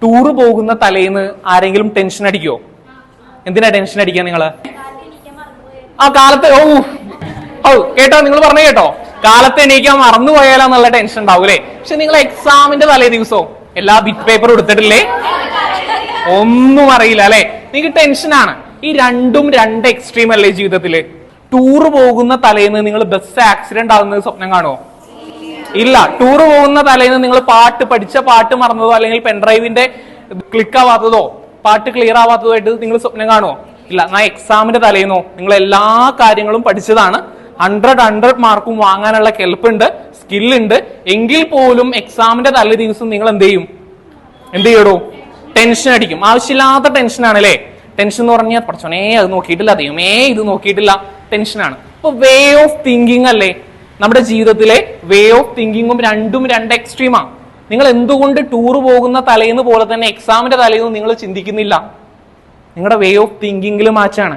Tour പോകുന്ന തലേന്ന് ആരെങ്കിലും ടെൻഷൻ അടിക്കോ? എന്തിനാ ടെൻഷൻ അടിക്കാൻ നിങ്ങള്? ആ കാലത്ത് കേട്ടോ, നിങ്ങൾ പറഞ്ഞു കേട്ടോ, കാലത്ത് എണീക്കാൻ മറന്നുപോയാലെന്നുള്ള ടെൻഷൻ ഉണ്ടാവൂലേ. പക്ഷെ നിങ്ങൾ എക്സാമിന്റെ തലേ ദിവസവും എല്ലാ ബിറ്റ് പേപ്പറും എടുത്തിട്ടില്ലേ? ഒന്നും അറിയില്ല അല്ലെ? നിങ്ങൾക്ക് ടെൻഷനാണ്. ഈ രണ്ടും രണ്ട് എക്സ്ട്രീം അല്ലേ ജീവിതത്തില്? ടൂറ് പോകുന്ന തലേന്ന് നിങ്ങൾ ബസ് ആക്സിഡന്റ് ആവുന്നത് സ്വപ്നം കാണുമോ? ഇല്ല. ടൂറ് പോകുന്ന തലേന്ന് നിങ്ങൾ പഠിച്ച പാട്ട് മറന്നതോ അല്ലെങ്കിൽ പെൻഡ്രൈവിന്റെ ക്ലിക്ക് ആവാത്തതോ പാട്ട് ക്ലിയർ ആവാത്തതോ ആയിട്ട് നിങ്ങൾ സ്വപ്നം കാണുമോ? ഇല്ല. ഞാൻ എക്സാമിന്റെ തലേന്നോ നിങ്ങൾ എല്ലാ കാര്യങ്ങളും പഠിച്ചതാണ്, 100 മാർക്കും വാങ്ങാനുള്ള കെൽപ്പുണ്ട്, സ്കില്ലുണ്ട്, എങ്കിൽ പോലും എക്സാമിന്റെ തലേ ദിവസം നിങ്ങൾ എന്ത് ചെയ്യടോ? ടെൻഷൻ അടിക്കും. ആവശ്യമില്ലാത്ത ടെൻഷനാണ് അല്ലേ? ടെൻഷൻ എന്ന് പറഞ്ഞാൽ പഠിച്ചോനേ അത് നോക്കിയിട്ടില്ല, ദൈവമേ ഇത് നോക്കിയിട്ടില്ല, ടെൻഷനാണ്. അപ്പൊ വേ ഓഫ് തിങ്കിങ് അല്ലേ നമ്മുടെ ജീവിതത്തിലെ വേ ഓഫ് തിങ്കിങ്ങും രണ്ടും രണ്ട് എക്സ്ട്രീമാണ്. നിങ്ങൾ എന്തുകൊണ്ട് ടൂറ് പോകുന്ന തലേന്ന് പോലെ തന്നെ എക്സാമിന്റെ തലേന്ന് നിങ്ങൾ ചിന്തിക്കുന്നില്ല? നിങ്ങളുടെ വേ ഓഫ് തിങ്കിങ്ങിൽ മാച്ചാണ്.